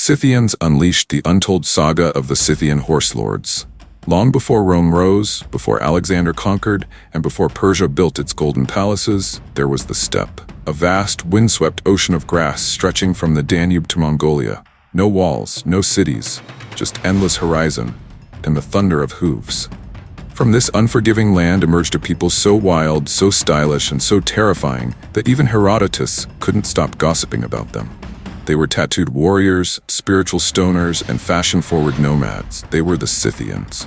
Scythians unleashed the untold saga of the Scythian horse lords. Long before Rome rose, before Alexander conquered, and before Persia built its golden palaces, there was the steppe, a vast, windswept ocean of grass stretching from the Danube to Mongolia. No walls, no cities, just endless horizon, and the thunder of hooves. From this unforgiving land emerged a people so wild, so stylish, and so terrifying that even Herodotus couldn't stop gossiping about them. They were tattooed warriors, spiritual stoners, and fashion-forward nomads. They were the Scythians.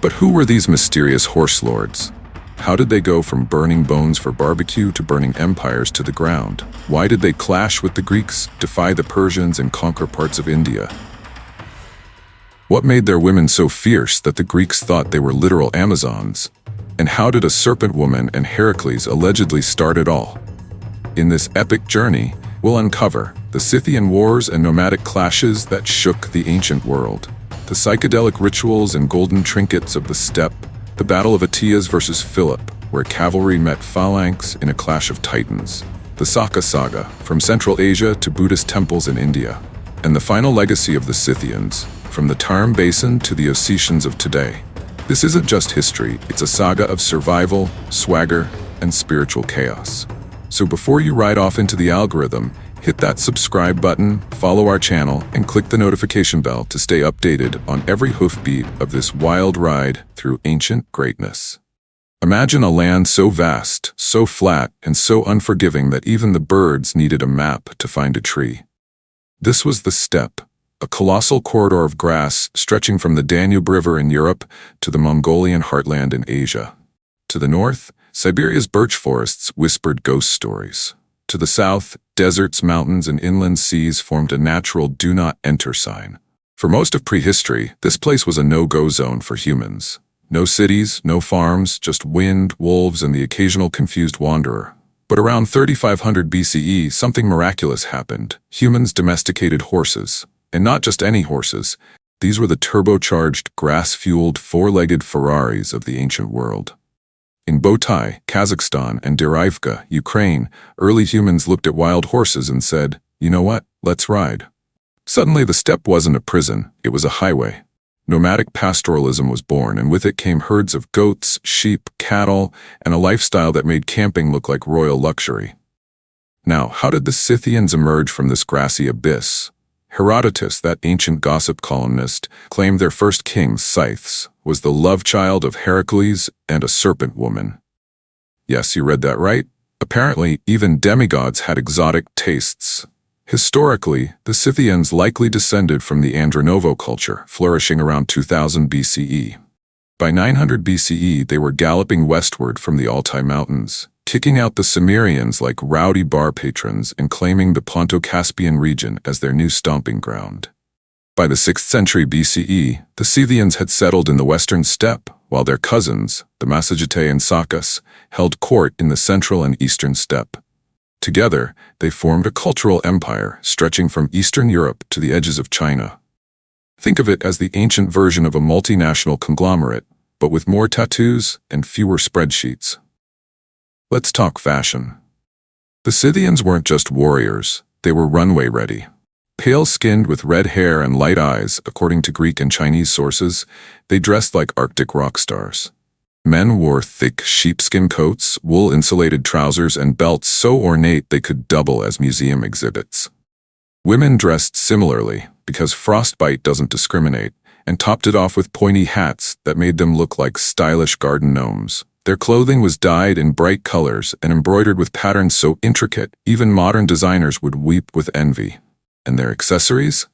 But who were these mysterious horse lords? How did they go from burning bones for barbecue to burning empires to the ground? Why did they clash with the Greeks, defy the Persians, and conquer parts of India? What made their women so fierce that the Greeks thought they were literal Amazons? And how did a serpent woman and Heracles allegedly start it all? In this epic journey, we'll uncover the Scythian wars and nomadic clashes that shook the ancient world, the psychedelic rituals and golden trinkets of the steppe, the battle of Ateas versus Philip, where cavalry met phalanx in a clash of titans, the Saka saga, from Central Asia to Buddhist temples in India, and the final legacy of the Scythians, from the Tarm Basin to the Ossetians of today. This isn't just history, it's a saga of survival, swagger, and spiritual chaos. So before you ride off into the algorithm, hit that subscribe button, follow our channel, and click the notification bell to stay updated on every hoofbeat of this wild ride through ancient greatness. Imagine a land so vast, so flat, and so unforgiving that even the birds needed a map to find a tree. This was the steppe, a colossal corridor of grass stretching from the Danube River in Europe to the Mongolian heartland in Asia. To the north, Siberia's birch forests whispered ghost stories. To the south, deserts, mountains, and inland seas formed a natural do not enter sign. For most of prehistory, this place was a no-go zone for humans. No cities, no farms, just wind, wolves, and the occasional confused wanderer. But around 3500 BCE, something miraculous happened. Humans domesticated horses. And not just any horses. These were the turbocharged, grass-fueled, four-legged Ferraris of the ancient world. In Botai, Kazakhstan, and Derivka, Ukraine, early humans looked at wild horses and said, "You know what? Let's ride." Suddenly the steppe wasn't a prison, it was a highway. Nomadic pastoralism was born, and with it came herds of goats, sheep, cattle, and a lifestyle that made camping look like royal luxury. Now, how did the Scythians emerge from this grassy abyss? Herodotus, that ancient gossip columnist, claimed their first king, Scythes, was the love child of Heracles and a serpent woman. Yes, you read that right. Apparently, even demigods had exotic tastes. Historically, the Scythians likely descended from the Andronovo culture, flourishing around 2000 BCE. By 900 BCE, they were galloping westward from the Altai Mountains, kicking out the Cimmerians like rowdy bar patrons and claiming the Ponto-Caspian region as their new stomping ground. By the 6th century BCE, the Scythians had settled in the western steppe, while their cousins, the Massagetae and Sakas, held court in the central and eastern steppe. Together, they formed a cultural empire stretching from Eastern Europe to the edges of China. Think of it as the ancient version of a multinational conglomerate, but with more tattoos and fewer spreadsheets. Let's talk fashion. The Scythians weren't just warriors, they were runway ready. Pale-skinned with red hair and light eyes, according to Greek and Chinese sources, they dressed like Arctic rock stars. Men wore thick sheepskin coats, wool-insulated trousers, and belts so ornate they could double as museum exhibits. Women dressed similarly, because frostbite doesn't discriminate, and topped it off with pointy hats that made them look like stylish garden gnomes. Their clothing was dyed in bright colors and embroidered with patterns so intricate, even modern designers would weep with envy. And their accessories?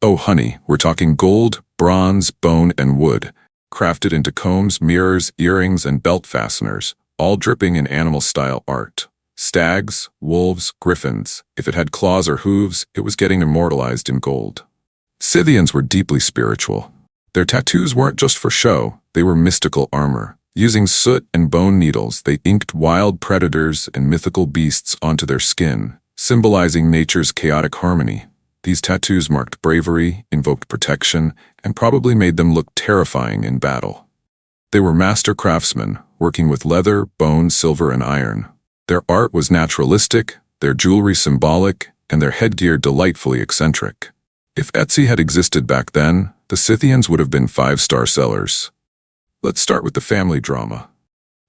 Oh honey, we're talking gold, bronze, bone, and wood, crafted into combs, mirrors, earrings, and belt fasteners, all dripping in animal-style art. Stags, wolves, griffins. If it had claws or hooves, it was getting immortalized in gold. Scythians were deeply spiritual. Their tattoos weren't just for show, they were mystical armor. Using soot and bone needles, they inked wild predators and mythical beasts onto their skin, symbolizing nature's chaotic harmony. These tattoos marked bravery, invoked protection, and probably made them look terrifying in battle. They were master craftsmen, working with leather, bone, silver, and iron. Their art was naturalistic, their jewelry symbolic, and their headgear delightfully eccentric. If Etsy had existed back then, the Scythians would have been 5-star sellers. Let's start with the family drama.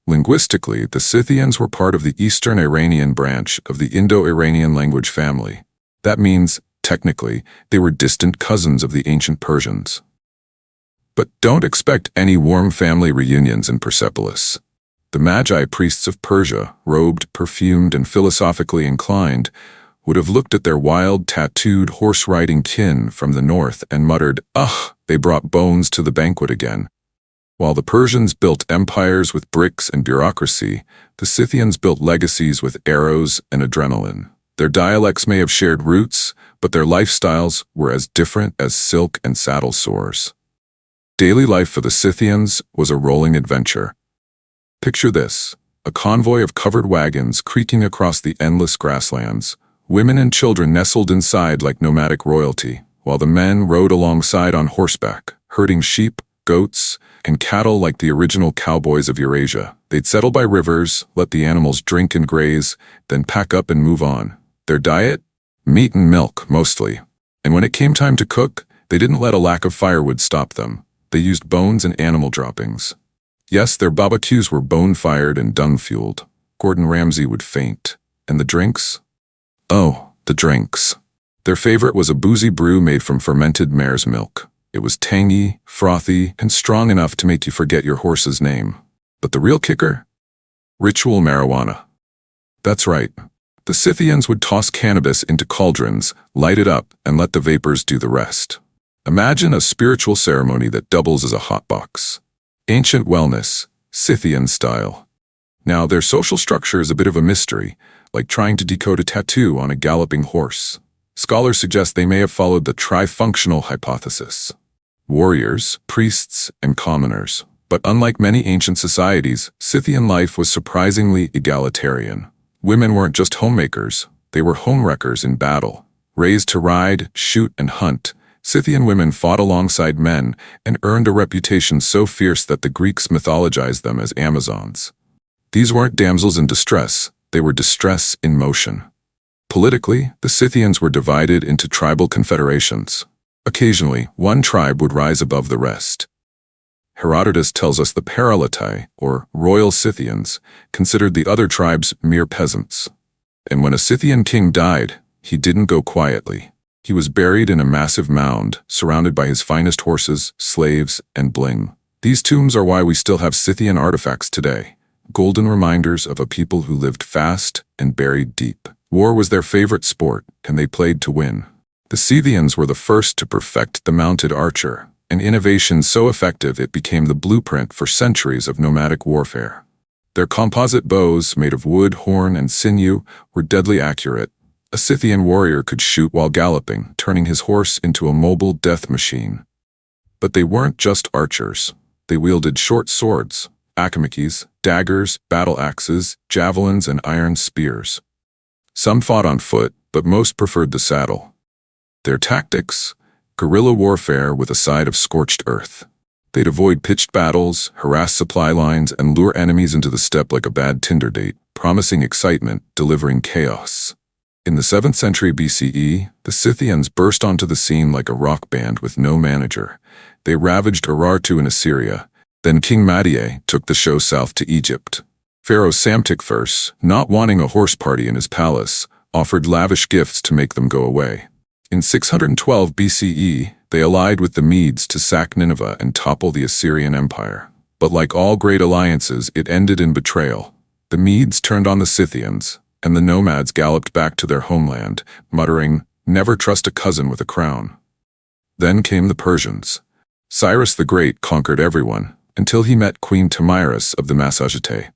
Linguistically, the Scythians were part of the Eastern Iranian branch of the Indo-Iranian language family. That means, technically, they were distant cousins of the ancient Persians. But don't expect any warm family reunions in Persepolis. The Magi priests of Persia, robed, perfumed, and philosophically inclined, would have looked at their wild, tattooed, horse-riding kin from the north and muttered, "Ugh, they brought bones to the banquet again." While the Persians built empires with bricks and bureaucracy, the Scythians built legacies with arrows and adrenaline. Their dialects may have shared roots, but their lifestyles were as different as silk and saddle sores. Daily life for the Scythians was a rolling adventure. Picture this: a convoy of covered wagons creaking across the endless grasslands, women and children nestled inside like nomadic royalty, while the men rode alongside on horseback, herding sheep, goats, and cattle like the original cowboys of Eurasia. They'd settle by rivers, let the animals drink and graze, then pack up and move on. Their diet? Meat and milk, mostly. And when it came time to cook, they didn't let a lack of firewood stop them. They used bones and animal droppings. Yes, their barbecues were bone-fired and dung-fueled. Gordon Ramsay would faint. And the drinks? Oh, the drinks. Their favorite was a boozy brew made from fermented mare's milk. It was tangy, frothy, and strong enough to make you forget your horse's name. But the real kicker? Ritual marijuana. That's right. The Scythians would toss cannabis into cauldrons, light it up, and let the vapors do the rest. Imagine a spiritual ceremony that doubles as a hotbox. Ancient wellness, Scythian style. Now, their social structure is a bit of a mystery, like trying to decode a tattoo on a galloping horse. Scholars suggest they may have followed the trifunctional hypothesis. Warriors, priests, and commoners. But unlike many ancient societies, Scythian life was surprisingly egalitarian. Women weren't just homemakers, they were homewreckers in battle. Raised to ride, shoot, and hunt, Scythian women fought alongside men and earned a reputation so fierce that the Greeks mythologized them as Amazons. These weren't damsels in distress, they were distress in motion. Politically, the Scythians were divided into tribal confederations. Occasionally, one tribe would rise above the rest. Herodotus tells us the Paralatai, or royal Scythians, considered the other tribes mere peasants. And when a Scythian king died, he didn't go quietly. He was buried in a massive mound, surrounded by his finest horses, slaves, and bling. These tombs are why we still have Scythian artifacts today, golden reminders of a people who lived fast and buried deep. War was their favorite sport, and they played to win. The Scythians were the first to perfect the mounted archer, an innovation so effective it became the blueprint for centuries of nomadic warfare. Their composite bows, made of wood, horn, and sinew, were deadly accurate. A Scythian warrior could shoot while galloping, turning his horse into a mobile death machine. But they weren't just archers. They wielded short swords, akimekis, daggers, battle axes, javelins, and iron spears. Some fought on foot, but most preferred the saddle. Their tactics? Guerrilla warfare with a side of scorched earth. They'd avoid pitched battles, harass supply lines, and lure enemies into the steppe like a bad Tinder date, promising excitement, delivering chaos. In the 7th century BCE, the Scythians burst onto the scene like a rock band with no manager. They ravaged Urartu in Assyria. Then King Madiye took the show south to Egypt. Pharaoh Psamtik I, not wanting a horse party in his palace, offered lavish gifts to make them go away. In 612 BCE, they allied with the Medes to sack Nineveh and topple the Assyrian Empire. But like all great alliances, it ended in betrayal. The Medes turned on the Scythians, and the nomads galloped back to their homeland, muttering, "Never trust a cousin with a crown." Then came the Persians. Cyrus the Great conquered everyone, until he met Queen Tamiris of the Massagetae.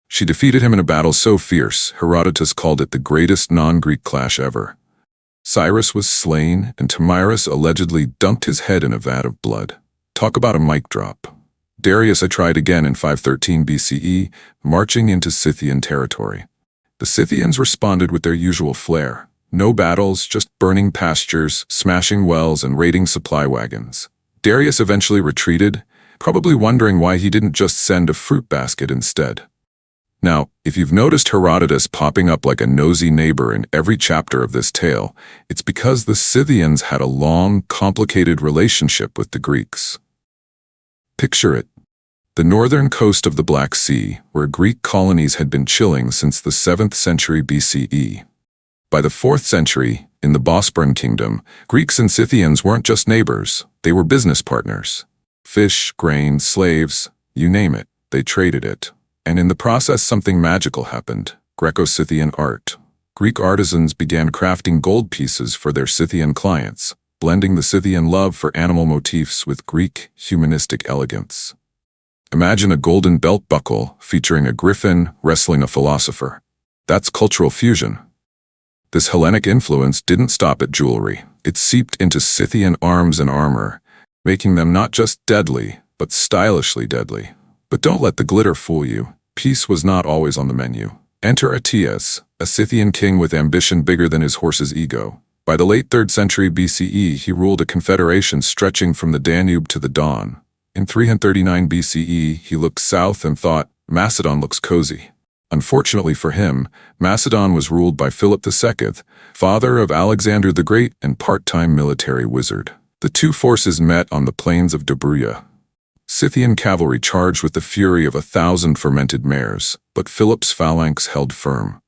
She defeated him in a battle so fierce, Herodotus called it the greatest non-Greek clash ever. Cyrus was slain, and Tamiris allegedly dumped his head in a vat of blood. Talk about a mic drop. Darius tried again in 513 BCE, marching into Scythian territory. The Scythians responded with their usual flair. No battles, just burning pastures, smashing wells, and raiding supply wagons. Darius eventually retreated, probably wondering why he didn't just send a fruit basket instead. Now, if you've noticed Herodotus popping up like a nosy neighbor in every chapter of this tale, it's because the Scythians had a long, complicated relationship with the Greeks. Picture it. The northern coast of the Black Sea, where Greek colonies had been chilling since the 7th century BCE. By the 4th century, in the Bosporan Kingdom, Greeks and Scythians weren't just neighbors, they were business partners. Fish, grain, slaves, you name it, they traded it. And in the process something magical happened. Greco-Scythian art. Greek artisans began crafting gold pieces for their Scythian clients, blending the Scythian love for animal motifs with Greek humanistic elegance. Imagine a golden belt buckle featuring a griffin wrestling a philosopher. That's cultural fusion. This Hellenic influence didn't stop at jewelry. It seeped into Scythian arms and armor, making them not just deadly, but stylishly deadly. But don't let the glitter fool you. Peace was not always on the menu. Enter Ateas, a Scythian king with ambition bigger than his horse's ego. By the late 3rd century BCE, he ruled a confederation stretching from the Danube to the Don. In 339 BCE, he looked south and thought, Macedon looks cozy. Unfortunately for him, Macedon was ruled by Philip II, father of Alexander the Great and part-time military wizard. The two forces met on the plains of Dobruja. Scythian cavalry charged with the fury of 1,000 fermented mares, but Philip's phalanx held firm.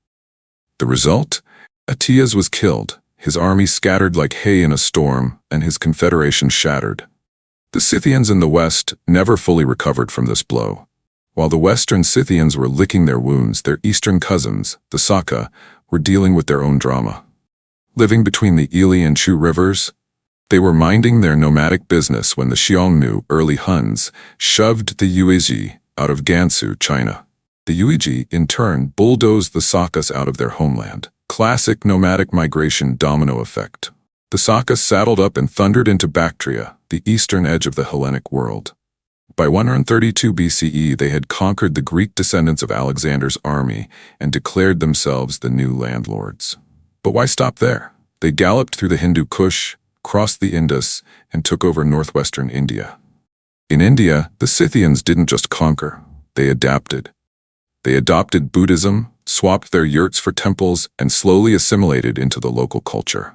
The result? Ateas was killed, his army scattered like hay in a storm, and his confederation shattered. The Scythians in the west never fully recovered from this blow. While the western Scythians were licking their wounds, their eastern cousins, the Saka, were dealing with their own drama. Living between the Ili and Chu rivers, they were minding their nomadic business when the Xiongnu, early Huns, shoved the Yuezhi out of Gansu, China. The Yuezhi, in turn, bulldozed the Sakas out of their homeland. Classic nomadic migration domino effect. The Sakas saddled up and thundered into Bactria, the eastern edge of the Hellenic world. By 132 BCE, they had conquered the Greek descendants of Alexander's army and declared themselves the new landlords. But why stop there? They galloped through the Hindu Kush, crossed the Indus, and took over northwestern India. In India, the Scythians didn't just conquer, they adapted. They adopted Buddhism, swapped their yurts for temples, and slowly assimilated into the local culture.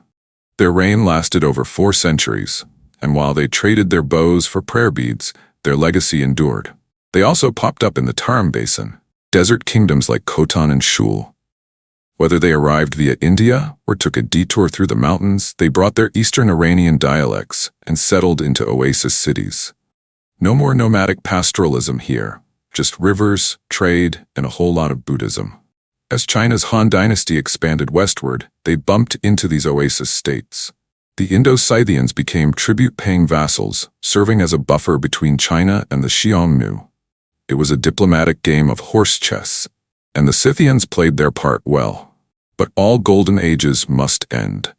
Their reign lasted over 4 centuries, and while they traded their bows for prayer beads, their legacy endured. They also popped up in the Tarim Basin, desert kingdoms like Khotan and Shul. Whether they arrived via India or took a detour through the mountains, they brought their Eastern Iranian dialects and settled into oasis cities. No more nomadic pastoralism here, just rivers, trade, and a whole lot of Buddhism. As China's Han dynasty expanded westward, they bumped into these oasis states. The Indo-Scythians became tribute-paying vassals, serving as a buffer between China and the Xiongnu. It was a diplomatic game of horse chess, and the Scythians played their part well. But all golden ages must end.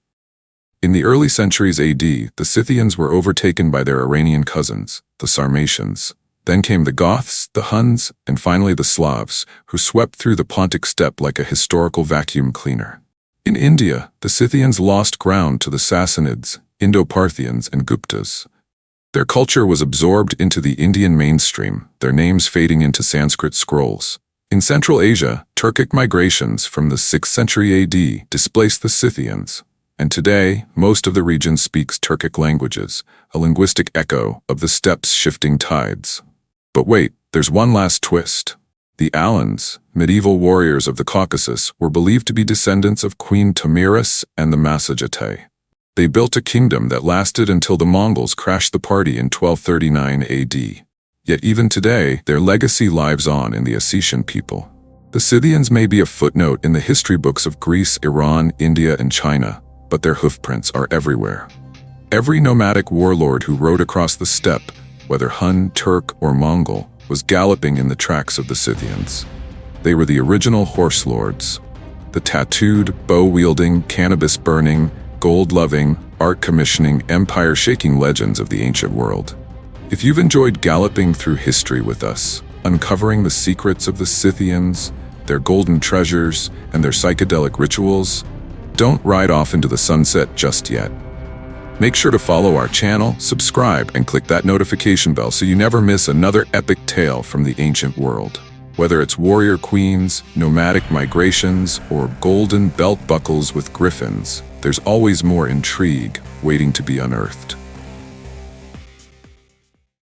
In the early centuries AD, the Scythians were overtaken by their Iranian cousins, the Sarmatians. Then came the Goths, the Huns, and finally the Slavs, who swept through the Pontic steppe like a historical vacuum cleaner. In India, the Scythians lost ground to the Sassanids, Indo-Parthians, and Guptas. Their culture was absorbed into the Indian mainstream, their names fading into Sanskrit scrolls. In Central Asia, Turkic migrations from the 6th century AD displaced the Scythians, and today, most of the region speaks Turkic languages, a linguistic echo of the steppe's shifting tides. But wait, there's one last twist. The Alans, medieval warriors of the Caucasus, were believed to be descendants of Queen Tamiris and the Massagetae. They built a kingdom that lasted until the Mongols crashed the party in 1239 AD. Yet even today, their legacy lives on in the Ossetian people. The Scythians may be a footnote in the history books of Greece, Iran, India, and China, but their hoofprints are everywhere. Every nomadic warlord who rode across the steppe, whether Hun, Turk, or Mongol, was galloping in the tracks of the Scythians. They were the original horse lords, the tattooed, bow-wielding, cannabis-burning, gold-loving, art-commissioning, empire-shaking legends of the ancient world. If you've enjoyed galloping through history with us, uncovering the secrets of the Scythians, their golden treasures, and their psychedelic rituals, don't ride off into the sunset just yet. Make sure to follow our channel, subscribe, and click that notification bell so you never miss another epic tale from the ancient world. Whether it's warrior queens, nomadic migrations, or golden belt buckles with griffins, there's always more intrigue waiting to be unearthed.